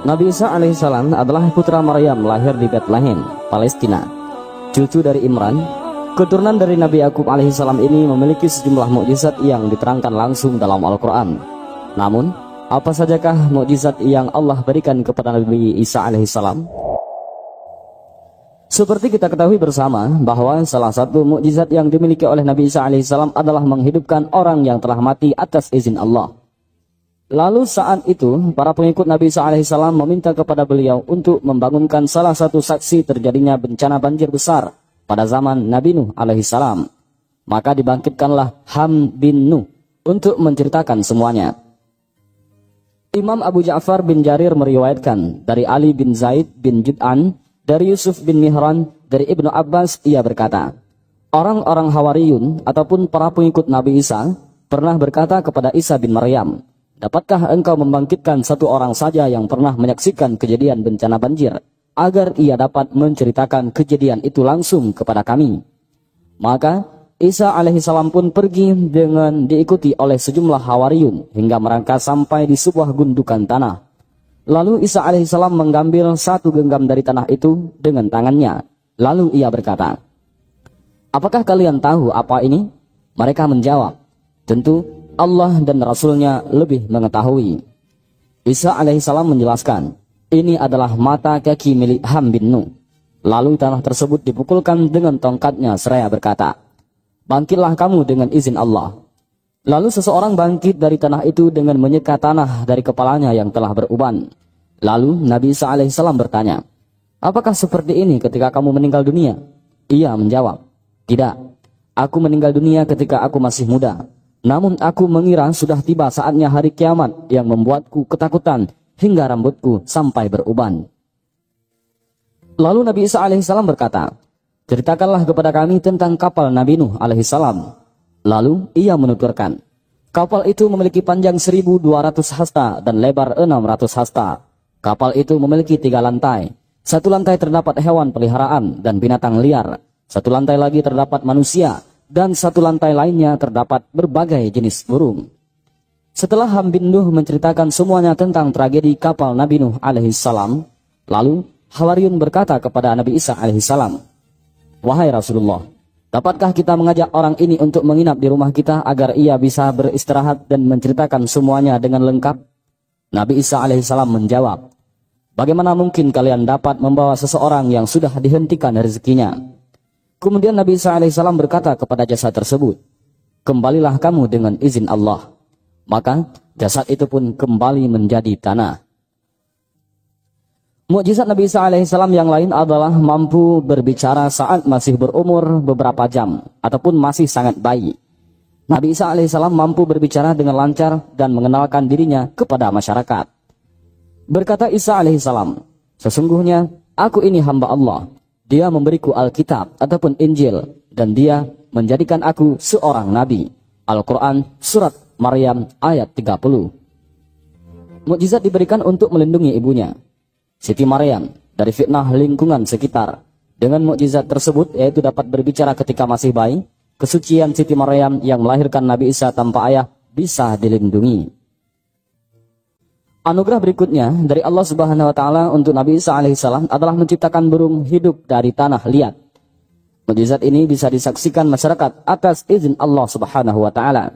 Nabi Isa alaihissalam adalah putra Maryam, lahir di Bethlehem, Palestina. Cucu dari Imran, keturunan dari Nabi Yakub alaihissalam ini memiliki sejumlah mukjizat yang diterangkan langsung dalam Al-Quran. Namun, apa sajakah mukjizat yang Allah berikan kepada Nabi Isa alaihissalam? Seperti kita ketahui bersama bahwa salah satu mukjizat yang dimiliki oleh Nabi Isa alaihissalam adalah menghidupkan orang yang telah mati atas izin Allah. Lalu saat itu, para pengikut Nabi Isa alaihissalam meminta kepada beliau untuk membangunkan salah satu saksi terjadinya bencana banjir besar pada zaman Nabi Nuh alaihissalam. Maka dibangkitkanlah Ham bin Nuh untuk menceritakan semuanya. Imam Abu Ja'far bin Jarir meriwayatkan dari Ali bin Zaid bin Jud'an, dari Yusuf bin Mihran, dari Ibnu Abbas, ia berkata, orang-orang Hawariyun ataupun para pengikut Nabi Isa pernah berkata kepada Isa bin Maryam, dapatkah engkau membangkitkan satu orang saja yang pernah menyaksikan kejadian bencana banjir, agar ia dapat menceritakan kejadian itu langsung kepada kami? Maka Isa alaihissalam pun pergi dengan diikuti oleh sejumlah Hawariyun hingga merangkak sampai di sebuah gundukan tanah. Lalu Isa alaihissalam mengambil satu genggam dari tanah itu dengan tangannya. Lalu ia berkata, apakah kalian tahu apa ini? Mereka menjawab, tentu Allah dan Rasulnya lebih mengetahui. Isa alaihissalam menjelaskan, ini adalah mata kaki milik Ham bin Nuh. Lalu tanah tersebut dipukulkan dengan tongkatnya seraya berkata, bangkitlah kamu dengan izin Allah. Lalu seseorang bangkit dari tanah itu dengan menyeka tanah dari kepalanya yang telah beruban. Lalu Nabi Isa alaihissalam bertanya, apakah seperti ini ketika kamu meninggal dunia? Ia menjawab, tidak, aku meninggal dunia ketika aku masih muda. Namun aku mengira sudah tiba saatnya hari kiamat yang membuatku ketakutan hingga rambutku sampai beruban. Lalu Nabi Isa alaihissalam berkata, ceritakanlah kepada kami tentang kapal Nabi Nuh alaihissalam. Lalu ia menuturkan, kapal itu memiliki panjang 1.200 hasta dan lebar 600 hasta. Kapal itu memiliki 3 lantai. Satu lantai terdapat hewan peliharaan dan binatang liar. Satu lantai lagi terdapat manusia. Dan satu lantai lainnya terdapat berbagai jenis burung. Setelah Ham bin Nuh menceritakan semuanya tentang tragedi kapal Nabi Nuh alaihissalam, lalu Hawariyun berkata kepada Nabi Isa alaihissalam, wahai Rasulullah, dapatkah kita mengajak orang ini untuk menginap di rumah kita agar ia bisa beristirahat dan menceritakan semuanya dengan lengkap? Nabi Isa alaihissalam menjawab, bagaimana mungkin kalian dapat membawa seseorang yang sudah dihentikan rezekinya? Kemudian Nabi Isa alaihissalam berkata kepada jasad tersebut, kembalilah kamu dengan izin Allah. Maka jasad itu pun kembali menjadi tanah. Mukjizat Nabi Isa alaihissalam yang lain adalah mampu berbicara saat masih berumur beberapa jam ataupun masih sangat bayi. Nabi Isa alaihissalam mampu berbicara dengan lancar dan mengenalkan dirinya kepada masyarakat. Berkata Isa alaihissalam, sesungguhnya aku ini hamba Allah. Dia memberiku Alkitab ataupun Injil dan dia menjadikan aku seorang nabi. Al-Quran surat Maryam ayat 30. Mukjizat diberikan untuk melindungi ibunya, Siti Maryam, dari fitnah lingkungan sekitar. Dengan mukjizat tersebut yaitu dapat berbicara ketika masih bayi, kesucian Siti Maryam yang melahirkan Nabi Isa tanpa ayah bisa dilindungi. Anugerah berikutnya dari Allah Subhanahu wa taala untuk Nabi Isa alaihissalam adalah menciptakan burung hidup dari tanah liat. Mukjizat ini bisa disaksikan masyarakat atas izin Allah Subhanahu wa taala.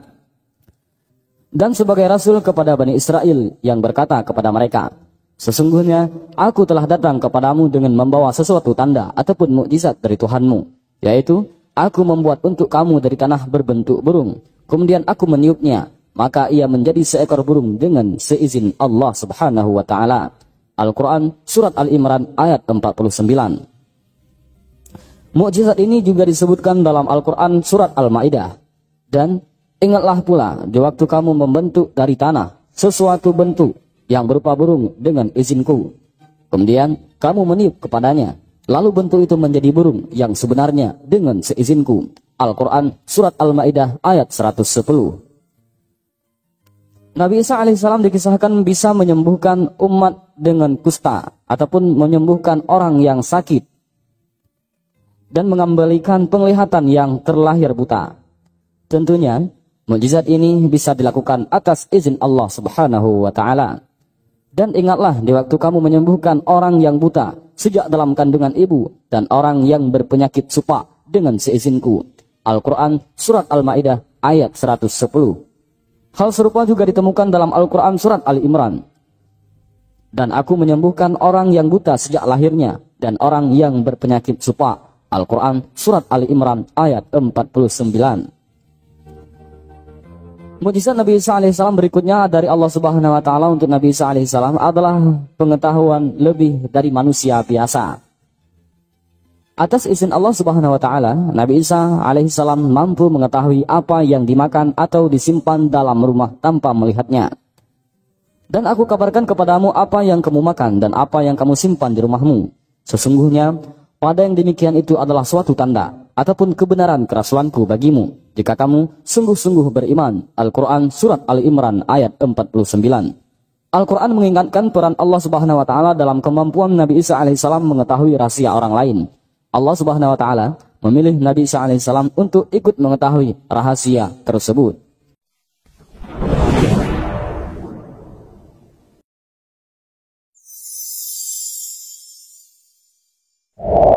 Dan sebagai rasul kepada Bani Israel yang berkata kepada mereka, sesungguhnya aku telah datang kepadamu dengan membawa sesuatu tanda ataupun mukjizat dari Tuhanmu, yaitu aku membuat untuk kamu dari tanah berbentuk burung, kemudian aku meniupnya. Maka ia menjadi seekor burung dengan seizin Allah Subhanahu wa taala. Al-Quran surat Al-Imran ayat 49. Mukjizat ini juga disebutkan dalam Al-Quran surat Al-Maidah. Dan ingatlah pula di waktu kamu membentuk dari tanah sesuatu bentuk yang berupa burung dengan izinku. Kemudian kamu meniup kepadanya, lalu bentuk itu menjadi burung yang sebenarnya dengan seizinku. Al-Quran surat Al-Maidah ayat 110. Nabi Isa alaihissalam dikisahkan bisa menyembuhkan umat dengan kusta ataupun menyembuhkan orang yang sakit dan mengembalikan penglihatan yang terlahir buta. Tentunya mukjizat ini bisa dilakukan atas izin Allah Subhanahu wa taala. Dan ingatlah di waktu kamu menyembuhkan orang yang buta sejak dalam kandungan ibu dan orang yang berpenyakit supa dengan seizinku. Al-Quran Surat Al-Ma'idah ayat 110. Hal serupa juga ditemukan dalam Al-Quran Surat Ali Imran. Dan aku menyembuhkan orang yang buta sejak lahirnya dan orang yang berpenyakit supa. Al-Quran Surat Ali Imran ayat 49. Mukjizat Nabi Isa alaihissalam berikutnya dari Allah Subhanahu wa taala untuk Nabi Isa alaihissalam adalah pengetahuan lebih dari manusia biasa. Atas izin Allah Subhanahu wa taala, Nabi Isa alaihissalam mampu mengetahui apa yang dimakan atau disimpan dalam rumah tanpa melihatnya. Dan aku kabarkan kepadamu apa yang kamu makan dan apa yang kamu simpan di rumahmu. Sesungguhnya pada yang demikian itu adalah suatu tanda ataupun kebenaran kerasulanku bagimu jika kamu sungguh-sungguh beriman. Al-Quran Surat Ali Imran ayat 49. Al-Quran mengingatkan peran Allah Subhanahu wa taala dalam kemampuan Nabi Isa alaihissalam mengetahui rahasia orang lain. Allah Subhanahu wa taala memilih Nabi Isa alaihissalam untuk ikut mengetahui rahasia tersebut. You